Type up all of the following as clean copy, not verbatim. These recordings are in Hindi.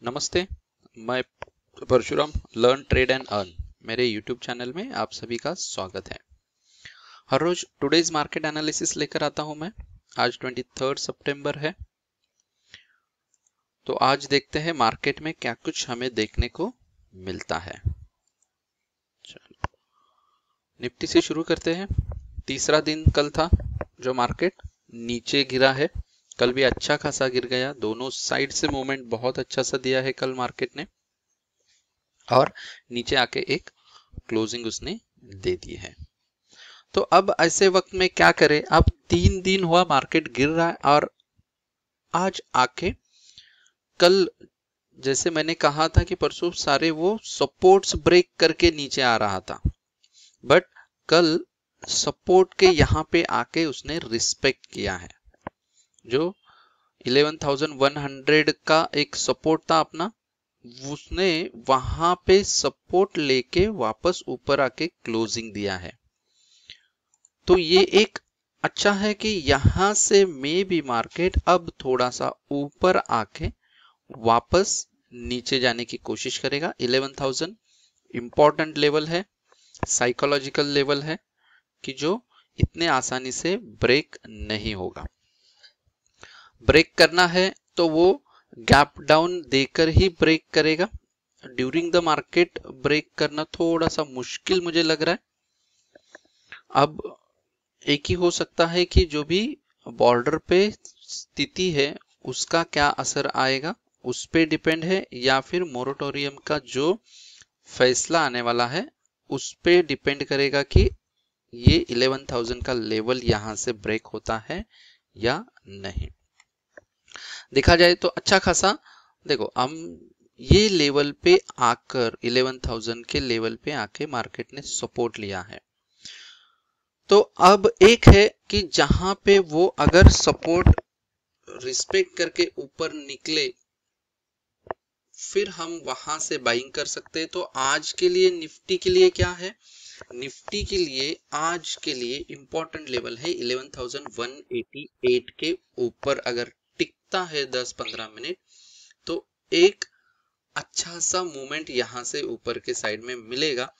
नमस्ते। मैं Parshuram learn trade and earn मेरे यूट्यूब चैनल में आप सभी का स्वागत है। हर रोज टुडेज मार्केट एनालिसिस लेकर आता हूं मैं। आज 23 सितंबर है, तो आज देखते हैं मार्केट में क्या कुछ हमें देखने को मिलता है। निफ्टी से शुरू करते हैं। तीसरा दिन कल था जो मार्केट नीचे गिरा है। कल भी अच्छा खासा गिर गया, दोनों साइड से मूवमेंट बहुत अच्छा सा दिया है कल मार्केट ने, और नीचे आके एक क्लोजिंग उसने दे दी है। तो अब ऐसे वक्त में क्या करें? अब 3 दिन हुआ मार्केट गिर रहा है, और आज आके कल जैसे मैंने कहा था कि परसों सारे वो सपोर्ट्स ब्रेक करके नीचे आ रहा था, बट कल सपोर्ट के यहाँ पे आके उसने रिस्पेक्ट किया है। जो 11,100 का एक सपोर्ट था अपना, उसने वहां पे सपोर्ट लेके वापस ऊपर आके क्लोजिंग दिया है। तो ये एक अच्छा है कि यहां से मे भी मार्केट अब थोड़ा सा ऊपर आके वापस नीचे जाने की कोशिश करेगा। 11,000 इंपॉर्टेंट लेवल है, साइकोलॉजिकल लेवल है कि जो इतने आसानी से ब्रेक नहीं होगा। ब्रेक करना है तो वो गैप डाउन देकर ही ब्रेक करेगा। ड्यूरिंग द मार्केट ब्रेक करना थोड़ा सा मुश्किल मुझे लग रहा है। अब एक ही हो सकता है कि जो भी बॉर्डर पे स्थिति है उसका क्या असर आएगा, उस पे डिपेंड है, या फिर मोरेटोरियम का जो फैसला आने वाला है उस पे डिपेंड करेगा कि ये 11,000 का लेवल यहां से ब्रेक होता है या नहीं। देखा जाए तो अच्छा खासा, देखो हम ये लेवल पे आकर 11,000 के लेवल पे आके मार्केट ने सपोर्ट लिया है। तो अब एक है कि जहां पे वो अगर सपोर्ट रिस्पेक्ट करके ऊपर निकले फिर हम वहां से बाइंग कर सकते हैं। तो आज के लिए निफ्टी के लिए क्या है? निफ्टी के लिए आज के लिए इंपॉर्टेंट लेवल है 11,188 के ऊपर अगर टिकता है 10-15 मिनट तो एक अच्छा सा मूवमेंट यहां से ऊपर के साइड में मिलेगा।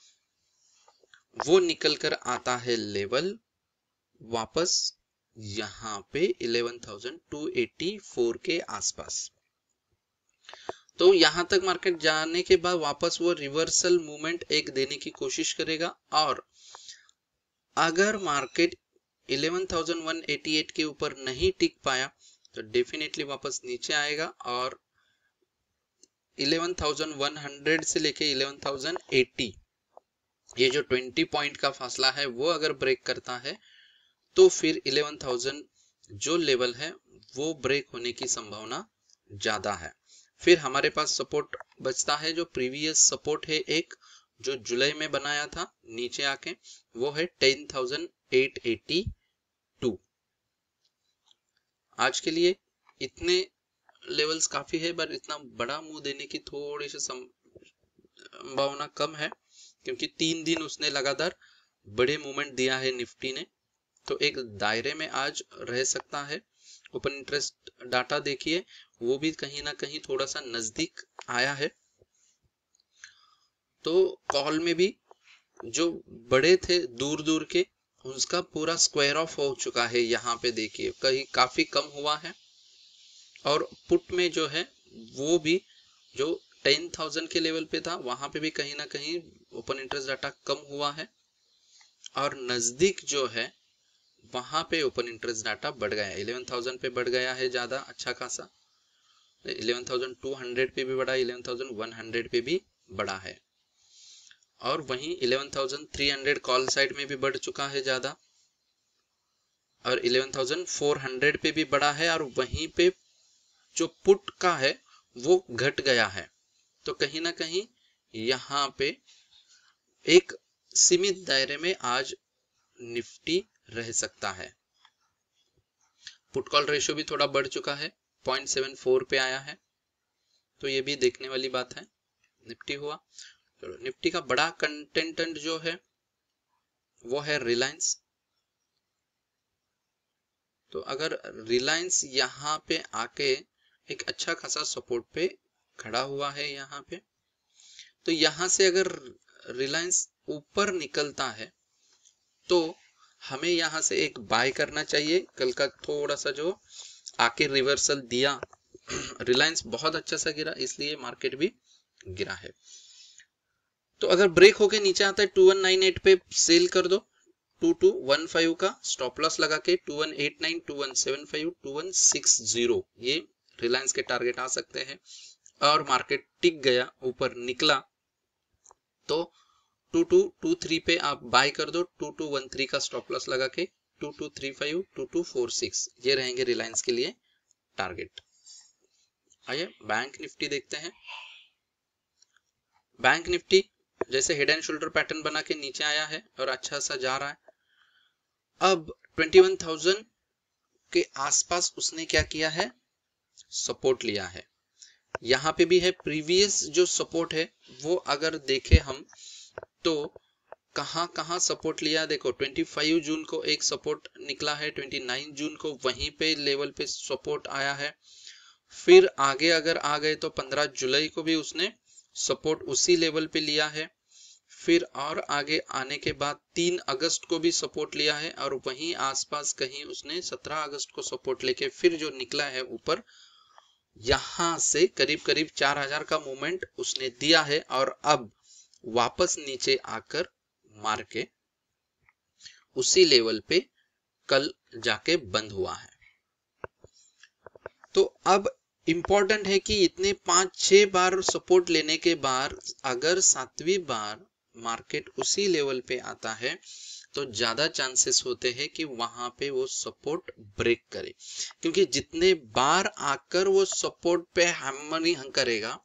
वो निकल कर आता है लेवल वापस यहां पे 11,284 के आसपास। तो यहां तक मार्केट जाने के बाद वापस वो रिवर्सल मूवमेंट एक देने की कोशिश करेगा, और अगर मार्केट 11,188 के ऊपर नहीं टिक पाया तो डेफिनेटली वापस नीचे आएगा, और 11,100 से लेके 11,080 ये जो 20 पॉइंट का फासला है वो अगर ब्रेक करता है तो फिर 11,000 जो लेवल है वो ब्रेक होने की संभावना ज्यादा है। फिर हमारे पास सपोर्ट बचता है, जो प्रीवियस सपोर्ट है एक जो जुलाई में बनाया था नीचे आके, वो है 10,882। आज के लिए इतने लेवल्स काफी है, पर इतना बड़ा मुंह देने की थोड़ी सी संभावना कम है, क्योंकि 3 दिन उसने लगातार बड़े मूवमेंट दिया है निफ्टी ने। तो एक दायरे में आज रह सकता है। ओपन इंटरेस्ट डाटा देखिए, वो भी कहीं ना कहीं थोड़ा सा नजदीक आया है। तो कॉल में भी जो बड़े थे दूर दूर के, उसका पूरा स्क्वायर ऑफ हो चुका है। यहाँ पे देखिए कहीं काफी कम हुआ है, और पुट में जो है वो भी जो 10,000 के लेवल पे था वहां पे भी कहीं ना कहीं ओपन इंटरेस्ट डाटा कम हुआ है, और नजदीक जो है वहां पे ओपन इंटरेस्ट डाटा बढ़ गया है। 11,000 पे बढ़ गया है ज्यादा अच्छा खासा, 11,200 पे भी बढ़ा, 11,100 पे भी बढ़ा है, और वहीं 11,300 कॉल साइड में भी बढ़ चुका है ज्यादा, और 11,400 पे भी बढ़ा है, और वहीं पे जो पुट का है वो घट गया है। तो कहीं ना कहीं यहाँ पे एक सीमित दायरे में आज निफ्टी रह सकता है। पुट कॉल रेशियो भी थोड़ा बढ़ चुका है, 0.74 पे आया है, तो ये भी देखने वाली बात है। निफ्टी हुआ। तो निफ्टी का बड़ा कंटेंटेंट जो है वो है रिलायंस। तो अगर रिलायंस यहाँ पे आके एक अच्छा खासा सपोर्ट पे खड़ा हुआ है यहाँ पे। तो यहाँ से अगर रिलायंस ऊपर निकलता है तो हमें यहाँ से एक बाय करना चाहिए। कल का थोड़ा सा जो आके रिवर्सल दिया, रिलायंस बहुत अच्छा सा गिरा, इसलिए मार्केट भी गिरा है। तो अगर ब्रेक होके नीचे आता है 2198 पे सेल कर दो। 2215 का स्टॉप लॉस लगा के 2189, 2175, 2160 ये रिलायंस के टारगेट आ सकते हैं। और मार्केट टिक गया, ऊपर निकला तो 2223 पे आप बाय कर दो। 2213 का स्टॉप लॉस लगा के 2235, 2246 ये रहेंगे रिलायंस के लिए टारगेट। आइए बैंक निफ्टी देखते हैं। बैंक निफ्टी जैसे हेड एंड शोल्डर पैटर्न बना के नीचे आया है और अच्छा सा जा रहा है। अब 21,000 के आसपास उसने क्या किया है, सपोर्ट लिया है। यहाँ पे भी है प्रीवियस जो सपोर्ट है वो अगर देखे हम तो कहां कहां सपोर्ट लिया, देखो 25 जून को एक सपोर्ट निकला है, 29 जून को वहीं पे लेवल पे सपोर्ट आया है। फिर आगे अगर आ गए तो 15 जुलाई को भी उसने सपोर्ट उसी लेवल पे लिया है। फिर और आगे आने के बाद 3 अगस्त को भी सपोर्ट लिया है और वहीं आसपास कहीं उसने 17 अगस्त को सपोर्ट लेके फिर जो निकला है ऊपर, यहां से करीब करीब 4000 का मूवमेंट उसने दिया है और अब वापस नीचे आकर मार के उसी लेवल पे कल जाके बंद हुआ है। तो अब इंपॉर्टेंट है कि इतने 5-6 बार सपोर्ट लेने के बाद अगर 7वीं बार मार्केट उसी लेवल पे आता है तो ज्यादा चांसेस होते हैं कि वहां पे वो सपोर्ट ब्रेक करे, क्योंकि जितने बार आकर वो सपोर्ट पे हैमरिंग करेगा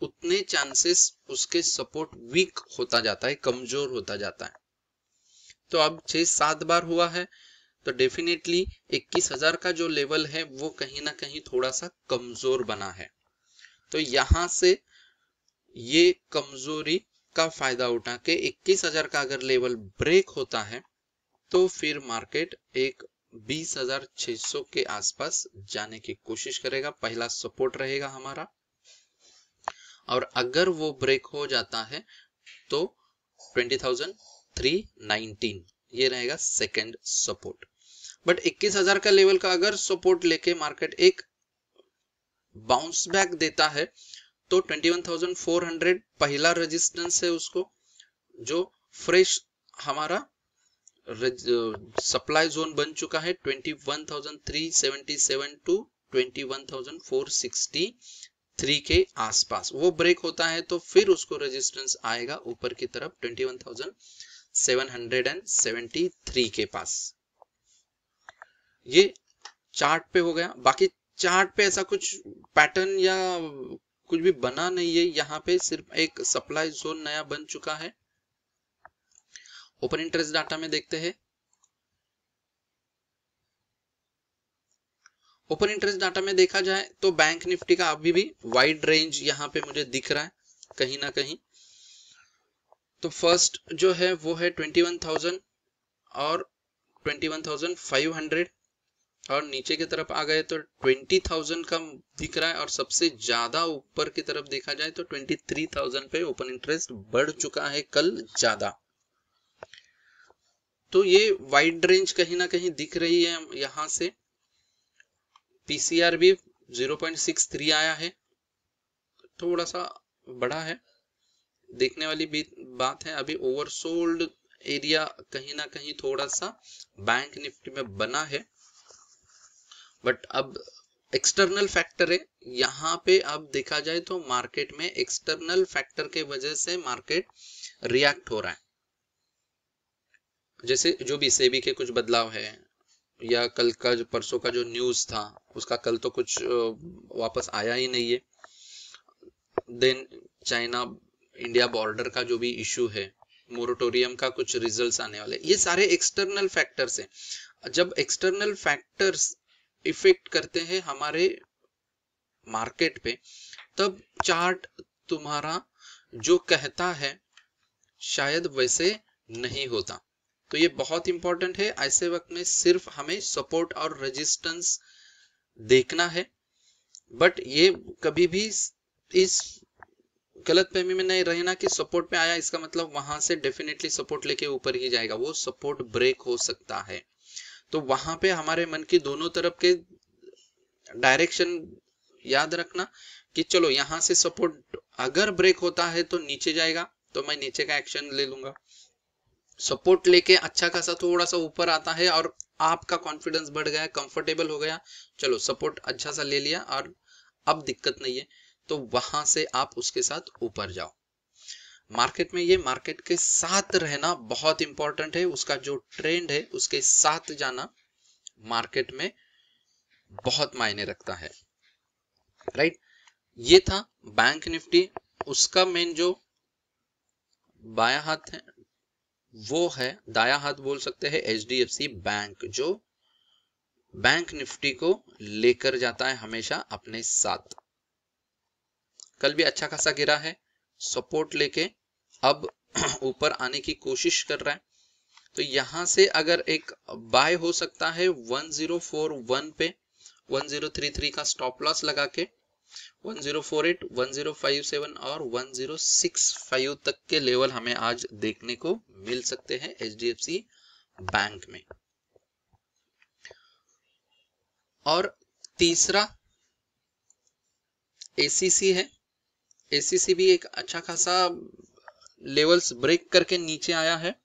उतने चांसेस उसके सपोर्ट वीक होता जाता है, कमजोर होता जाता है। तो अब 6-7 बार हुआ है तो डेफिनेटली 21,000 का जो लेवल है वो कहीं ना कहीं थोड़ा सा कमजोर बना है। तो यहां से ये कमजोरी का फायदा उठा के 21,000 का अगर लेवल ब्रेक होता है तो फिर मार्केट एक 20,600 के आसपास जाने की कोशिश करेगा। पहला सपोर्ट रहेगा हमारा और अगर वो ब्रेक हो जाता है तो 20,319 ये रहेगा सेकंड सपोर्ट। बट 21,000 का लेवल का अगर सपोर्ट लेके मार्केट एक बाउंस बैक देता है तो 21,400 पहला रेजिस्टेंस है उसको, जो फ्रेश हमारा सप्लाई जोन बन चुका है 21,377 टू 21,463 के आसपास। वो ब्रेक होता है तो फिर उसको रेजिस्टेंस आएगा ऊपर की तरफ 21,773 के पास। ये चार्ट पे हो गया। बाकी चार्ट पे ऐसा कुछ पैटर्न या कुछ भी बना नहीं है, यहाँ पे सिर्फ एक सप्लाई जोन नया बन चुका है। ओपन इंटरेस्ट डाटा में देखते हैं। ओपन इंटरेस्ट डाटा में देखा जाए तो बैंक निफ्टी का अभी भी वाइड रेंज यहाँ पे मुझे दिख रहा है कहीं ना कहीं। तो फर्स्ट जो है वो है 21,000 और 21,500 और नीचे की तरफ आ गए तो 20,000 का दिख रहा है और सबसे ज्यादा ऊपर की तरफ देखा जाए तो 23,000 पे ओपन इंटरेस्ट बढ़ चुका है कल ज्यादा। तो ये वाइड रेंज कहीं ना कहीं दिख रही है यहां से। पीसीआर भी 0.63 आया है, थोड़ा सा बड़ा है, देखने वाली बात है। अभी ओवरसोल्ड एरिया कहीं ना कहीं थोड़ा सा बैंक निफ्टी में बना है, बट अब एक्सटर्नल फैक्टर है यहाँ पे। अब देखा जाए तो मार्केट में एक्सटर्नल फैक्टर के वजह से मार्केट रिएक्ट हो रहा है। जैसे जो भी सेबी के कुछ बदलाव है या कल का जो परसों का जो न्यूज था उसका कल तो कुछ वापस आया ही नहीं है। देन चाइना इंडिया बॉर्डर का जो भी इशू है, मोरेटोरियम का कुछ रिजल्ट्स आने वाले, ये सारे एक्सटर्नल फैक्टर्स हैं। जब एक्सटर्नल फैक्टर्स इफेक्ट करते हैं हमारे मार्केट पे तब चार्ट तुम्हारा जो कहता है शायद वैसे नहीं होता। तो ये बहुत इंपॉर्टेंट है। ऐसे वक्त में सिर्फ हमें सपोर्ट और रेजिस्टेंस देखना है, बट ये कभी भी इस गलत फहमी में नहीं रहना कि सपोर्ट पे आया इसका मतलब वहां से डेफिनेटली सपोर्ट लेके ऊपर ही जाएगा, वो सपोर्ट ब्रेक हो सकता है। तो वहां पे हमारे मन की दोनों तरफ के डायरेक्शन याद रखना कि चलो यहां से सपोर्ट अगर ब्रेक होता है तो नीचे जाएगा, तो मैं नीचे का एक्शन ले लूंगा। सपोर्ट लेके अच्छा खासा थोड़ा सा ऊपर आता है और आपका कॉन्फिडेंस बढ़ गया, कंफर्टेबल हो गया, चलो सपोर्ट अच्छा सा ले लिया और अब दिक्कत नहीं है, तो वहां से आप उसके साथ ऊपर जाओ। मार्केट में ये मार्केट के साथ रहना बहुत इंपॉर्टेंट है, उसका जो ट्रेंड है उसके साथ जाना मार्केट में बहुत मायने रखता है, राइट। ये था बैंक निफ्टी। उसका मेन जो बायां हाथ है वो है, दायां हाथ बोल सकते हैं, HDFC बैंक, जो बैंक निफ्टी को लेकर जाता है हमेशा अपने साथ। कल भी अच्छा खासा गिरा है, सपोर्ट लेके अब ऊपर आने की कोशिश कर रहा है, तो यहां से अगर एक बाय हो सकता है 1041 पे, 1033 का स्टॉप लॉस लगा के 1048, 1057 और 1065 तक के लेवल हमें आज देखने को मिल सकते हैं HDFC बैंक में। और तीसरा ACC है। ACC भी एक अच्छा खासा लेवल्स ब्रेक करके नीचे आया है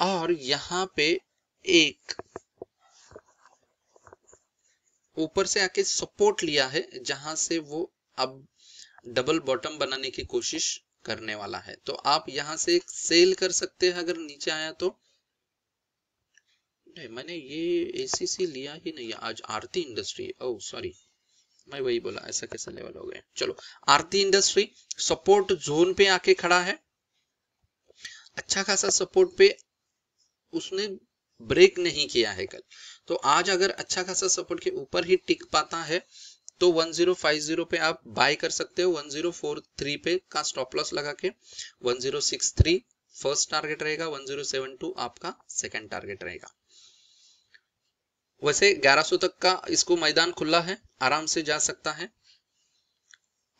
और यहाँ पे एक ऊपर से आके सपोर्ट लिया है जहां से वो अब डबल बॉटम बनाने की कोशिश करने वाला है। तो आप यहां से एक सेल कर सकते हैं अगर नीचे आया तो। नहीं, मैंने ये ACC लिया ही नहीं, आज आरती इंडस्ट्री, ओह सॉरी मैं वही बोला, ऐसा कैसा लेवल हो गया। चलो, आरती इंडस्ट्री सपोर्ट जोन पे आके खड़ा है, अच्छा खासा सपोर्ट पे उसने ब्रेक नहीं किया है कल, तो आज अगर अच्छा खासा सपोर्ट के ऊपर ही टिक पाता है तो 1050 पे आप बाय कर सकते हो, 1043 पे का स्टॉप लॉस लगा के, 1063 फर्स्ट टारगेट रहेगा, 1072 आपका सेकंड टारगेट रहेगा। वैसे 1100 तक का इसको मैदान खुला है, आराम से जा सकता है।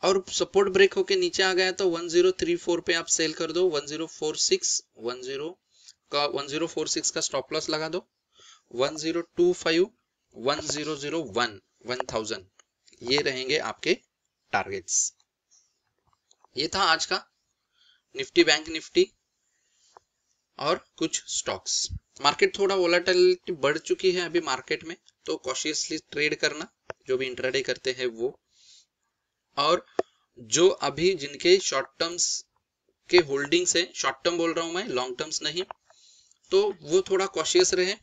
और सपोर्ट ब्रेक होके नीचे आ गया तो 1034 पे आप सेल कर दो, 1046 का स्टॉप लॉस लगा दो, 1025, 1001, 1000 ये रहेंगे आपके टारगेट्स। ये था आज का निफ्टी बैंक निफ्टी और कुछ स्टॉक्स। मार्केट थोड़ा वोलेटिलिटी बढ़ चुकी है अभी मार्केट में, तो कॉशियसली ट्रेड करना जो भी इंट्राडे करते हैं वो, और जो अभी जिनके शॉर्ट टर्म्स के होल्डिंग्स है, शॉर्ट टर्म बोल रहा हूं मैं, लॉन्ग टर्म्स नहीं, तो वो थोड़ा कॉशियस रहे,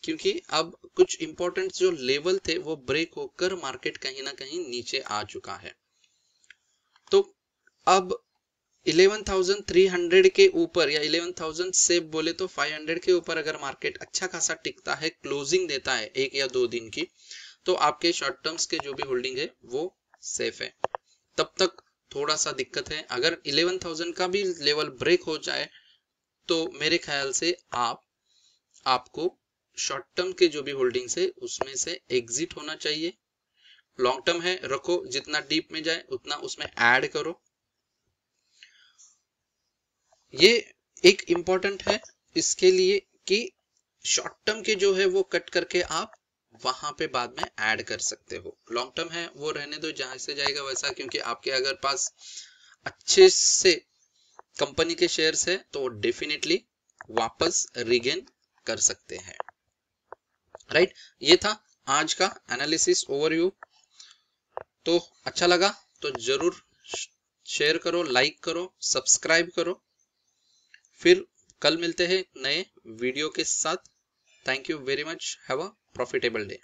क्योंकि अब कुछ इंपॉर्टेंट जो लेवल थे वो ब्रेक होकर मार्केट कहीं ना कहीं नीचे आ चुका है। तो अब 11,300 के ऊपर या 11,000 से बोले तो 500 के ऊपर अगर मार्केट अच्छा खासा टिकता है, क्लोजिंग देता है 1 या 2 दिन की, तो आपके शॉर्ट टर्म्स के जो भी होल्डिंग है वो सेफ है। तब तक थोड़ा सा दिक्कत है, अगर 11,000 का भी लेवल ब्रेक हो जाए तो मेरे ख्याल से आपको शॉर्ट टर्म के जो भी होल्डिंग्स है उसमें से एग्जिट होना चाहिए। लॉन्ग टर्म है रखो, जितना डीप में जाए उतना उसमें ऐड करो। ये एक इम्पोर्टेंट है इसके लिए कि शॉर्ट टर्म के जो है वो कट करके आप वहां पे बाद में ऐड कर सकते हो। लॉन्ग टर्म है वो रहने दो, जहां से जाएगा वैसा, क्योंकि आपके अगर पास अच्छे से कंपनी के शेयर्स है तो डेफिनेटली वापस रिगेन कर सकते हैं, राइट। ये था आज का एनालिसिस ओवरव्यू। तो अच्छा लगा तो जरूर शेयर करो, लाइक करो, सब्सक्राइब करो। फिर कल मिलते हैं नए वीडियो के साथ। Thank you very much, have a profitable day.